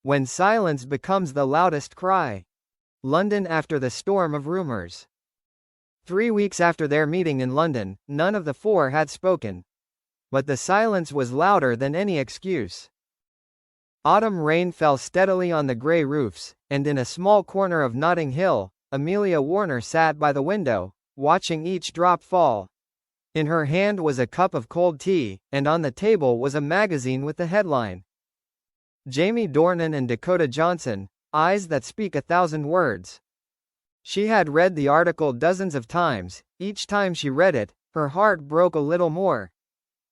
When silence becomes the loudest cry. London after the storm of rumors. 3 weeks after their meeting in London, none of the four had spoken. But the silence was louder than any excuse. Autumn rain fell steadily on the grey roofs, and in a small corner of Notting Hill, Amelia Warner sat by the window, watching each drop fall. In her hand was a cup of cold tea, and on the table was a magazine with the headline, Jaime Dornan and Dakota Johnson, Eyes That Speak 1,000 Words. She had read the article dozens of times. Each time she read it, her heart broke a little more.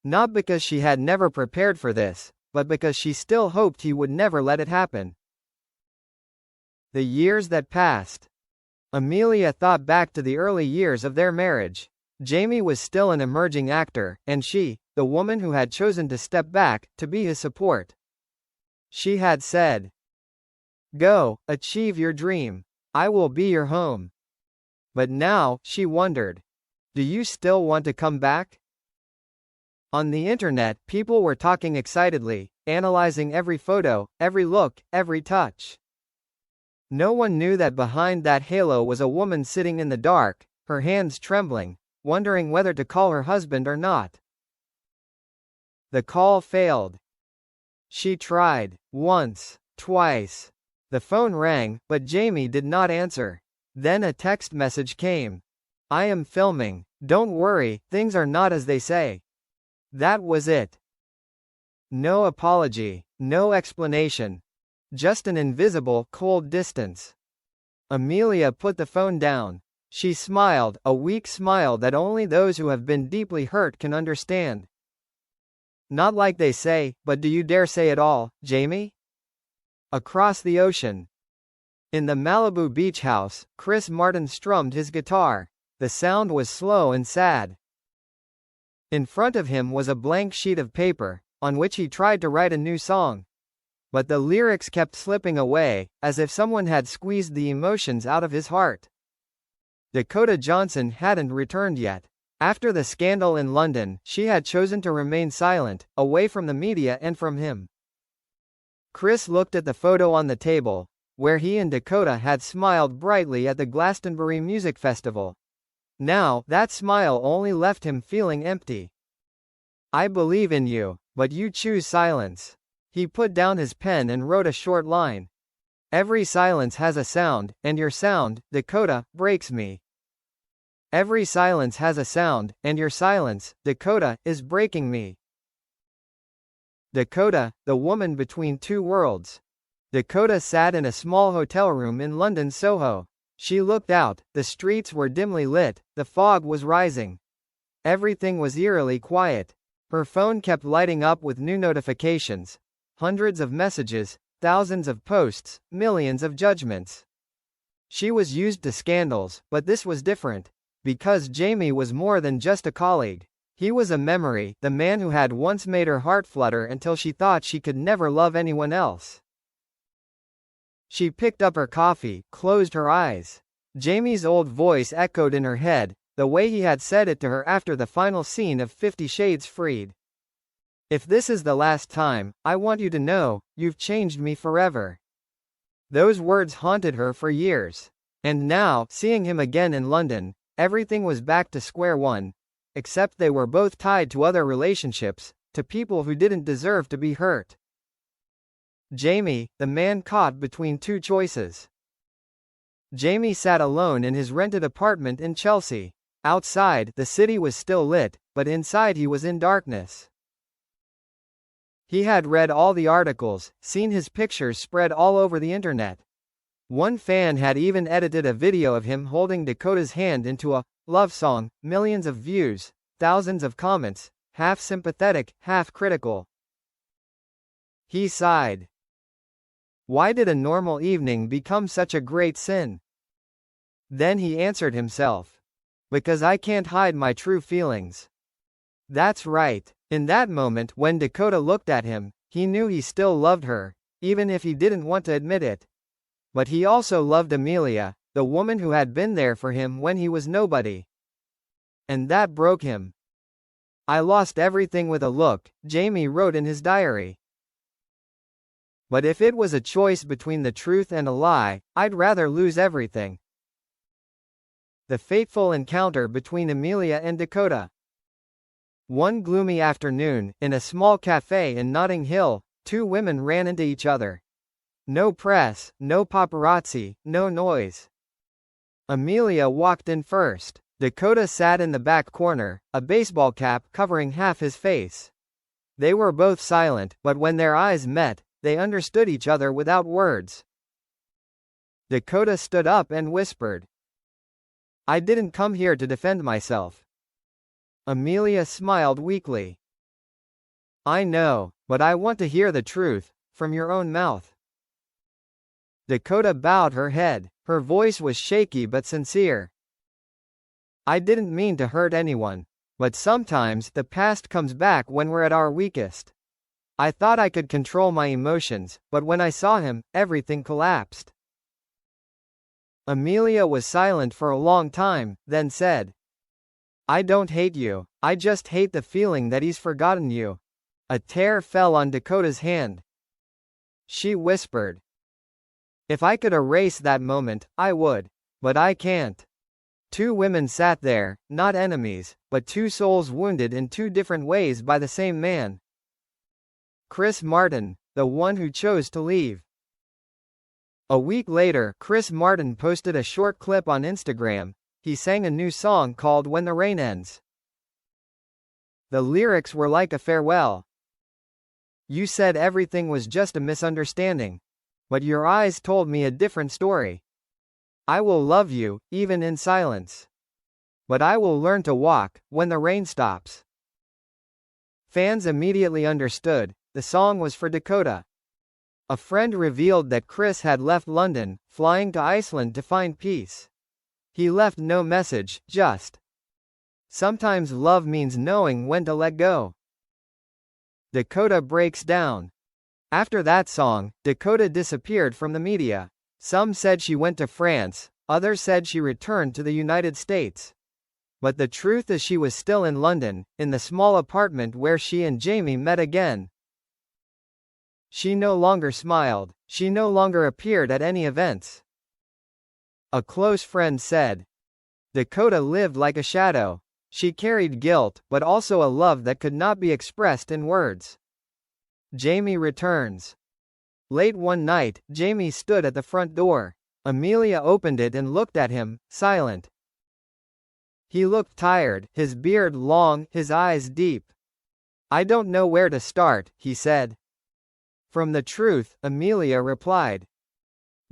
Not because she had never prepared for this, but because she still hoped he would never let it happen. The years that passed. Amelia thought back to the early years of their marriage. Jaime was still an emerging actor, and she, the woman who had chosen to step back, to be his support. She had said, "Go, achieve your dream. I will be your home." But now, she wondered, do you still want to come back? On the internet, people were talking excitedly, analyzing every photo, every look, every touch. No one knew that behind that halo was a woman sitting in the dark, her hands trembling, wondering whether to call her husband or not. The call failed. She tried, once, twice. The phone rang, but Jaime did not answer. Then a text message came. "I am filming. Don't worry, things are not as they say." That was it. No apology, no explanation. Just an invisible, cold distance. Amelia put the phone down. She smiled, a weak smile that only those who have been deeply hurt can understand. "Not like they say, but do you dare say it all, Jaime?" Across the ocean. In the Malibu beach house, Chris Martin strummed his guitar. The sound was slow and sad. In front of him was a blank sheet of paper, on which he tried to write a new song. But the lyrics kept slipping away, as if someone had squeezed the emotions out of his heart. Dakota Johnson hadn't returned yet. After the scandal in London, she had chosen to remain silent, away from the media and from him. Chris looked at the photo on the table, where he and Dakota had smiled brightly at the Glastonbury Music Festival. Now, that smile only left him feeling empty. "I believe in you, but you choose silence." He put down his pen and wrote a short line. "Every silence has a sound, and your sound, Dakota, breaks me. Every silence has a sound, and your silence, Dakota, is breaking me." Dakota, the woman between two worlds. Dakota sat in a small hotel room in London's Soho. She looked out, the streets were dimly lit, the fog was rising. Everything was eerily quiet. Her phone kept lighting up with new notifications. Hundreds of messages, thousands of posts, millions of judgments. She was used to scandals, but this was different. Because Jaime was more than just a colleague. He was a memory, the man who had once made her heart flutter until she thought she could never love anyone else. She picked up her coffee, closed her eyes. Jaime's old voice echoed in her head, the way he had said it to her after the final scene of 50 Shades Freed. "If this is the last time, I want you to know, you've changed me forever." Those words haunted her for years. And now, seeing him again in London, everything was back to square one. Except they were both tied to other relationships, to people who didn't deserve to be hurt. Jaime, the man caught between two choices. Jaime sat alone in his rented apartment in Chelsea. Outside, the city was still lit, but inside he was in darkness. He had read all the articles, seen his pictures spread all over the internet. One fan had even edited a video of him holding Dakota's hand into a love song, millions of views, thousands of comments, half sympathetic, half critical. He sighed. Why did a normal evening become such a great sin? Then he answered himself. Because I can't hide my true feelings. That's right. In that moment when Dakota looked at him, he knew he still loved her, even if he didn't want to admit it. But he also loved Amelia, the woman who had been there for him when he was nobody. And that broke him. "I lost everything with a look," Jaime wrote in his diary. But if it was a choice between the truth and a lie, I'd rather lose everything. The fateful encounter between Amelia and Dakota. One gloomy afternoon, in a small cafe in Notting Hill, two women ran into each other. No press, no paparazzi, no noise. Amelia walked in first. Dakota sat in the back corner, a baseball cap covering half his face. They were both silent, but when their eyes met, they understood each other without words. Dakota stood up and whispered, "I didn't come here to defend myself." Amelia smiled weakly. "I know, but I want to hear the truth, from your own mouth." Dakota bowed her head. Her voice was shaky but sincere. "I didn't mean to hurt anyone. But sometimes the past comes back when we're at our weakest. I thought I could control my emotions, but when I saw him, everything collapsed." Amelia was silent for a long time, then said, "I don't hate you, I just hate the feeling that he's forgotten you." A tear fell on Dakota's hand. She whispered, "If I could erase that moment, I would. But I can't." Two women sat there, not enemies, but two souls wounded in two different ways by the same man. Chris Martin, the one who chose to leave. A week later, Chris Martin posted a short clip on Instagram. He sang a new song called "When the Rain Ends." The lyrics were like a farewell. "You said everything was just a misunderstanding. But your eyes told me a different story. I will love you, even in silence. But I will learn to walk, when the rain stops." Fans immediately understood. The song was for Dakota. A friend revealed that Chris had left London, flying to Iceland to find peace. He left no message, just, "Sometimes love means knowing when to let go." Dakota breaks down. After that song, Dakota disappeared from the media. Some said she went to France, others said she returned to the United States. But the truth is she was still in London, in the small apartment where she and Jaime met again. She no longer smiled, she no longer appeared at any events. A close friend said, "Dakota lived like a shadow. She carried guilt, but also a love that could not be expressed in words." Jaime returns. Late one night, Jaime stood at the front door. Amelia opened it and looked at him, silent. He looked tired, his beard long, his eyes deep. "I don't know where to start," he said. "From the truth," Amelia replied.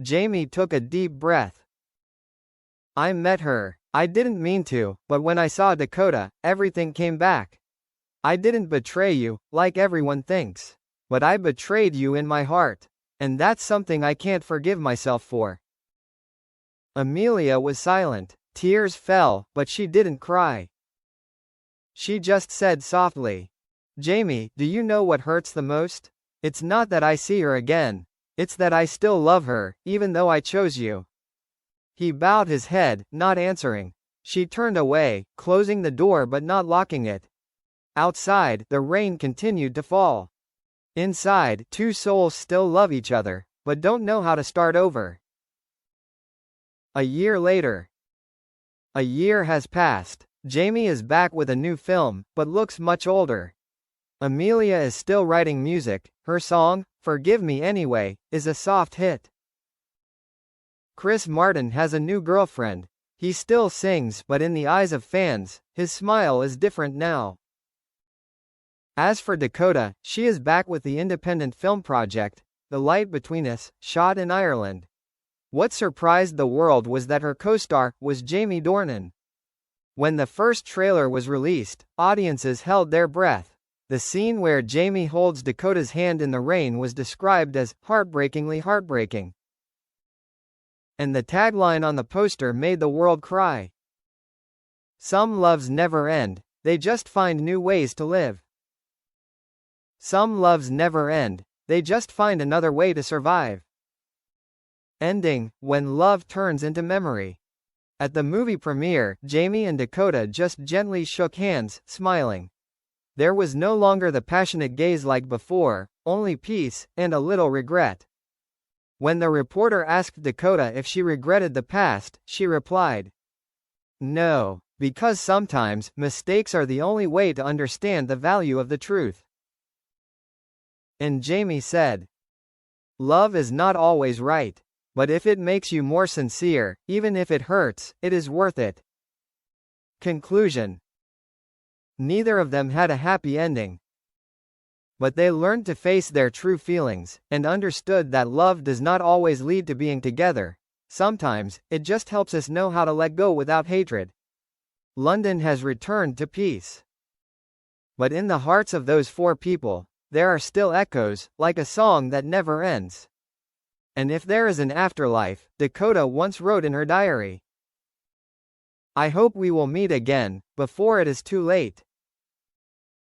Jaime took a deep breath. "I met her. I didn't mean to, but when I saw Dakota, everything came back. I didn't betray you, like everyone thinks. But I betrayed you in my heart. And that's something I can't forgive myself for." Amelia was silent. Tears fell, but she didn't cry. She just said softly, "Jaime, do you know what hurts the most? It's not that I see her again. It's that I still love her, even though I chose you." He bowed his head, not answering. She turned away, closing the door but not locking it. Outside, the rain continued to fall. Inside, two souls still love each other, but don't know how to start over. A year later. A year has passed. Jaime is back with a new film, but looks much older. Amelia is still writing music. Her song, "Forgive Me Anyway," is a soft hit. Chris Martin has a new girlfriend. He still sings, but in the eyes of fans, his smile is different now. As for Dakota, she is back with the independent film project, The Light Between Us, shot in Ireland. What surprised the world was that her co-star was Jamie Dornan. When the first trailer was released, audiences held their breath. The scene where Jaime holds Dakota's hand in the rain was described as heartbreakingly heartbreaking. And the tagline on the poster made the world cry. "Some loves never end, they just find new ways to live." Some loves never end, they just find another way to survive. Ending, when love turns into memory. At the movie premiere, Jaime and Dakota just gently shook hands, smiling. There was no longer the passionate gaze like before, only peace, and a little regret. When the reporter asked Dakota if she regretted the past, she replied, "No, because sometimes, mistakes are the only way to understand the value of the truth." And Jaime said, "Love is not always right. But if it makes you more sincere, even if it hurts, it is worth it." Conclusion. Neither of them had a happy ending. But they learned to face their true feelings, and understood that love does not always lead to being together. Sometimes, it just helps us know how to let go without hatred. London has returned to peace. But in the hearts of those four people, there are still echoes, like a song that never ends. And if there is an afterlife, Dakota once wrote in her diary, "I hope we will meet again, before it is too late."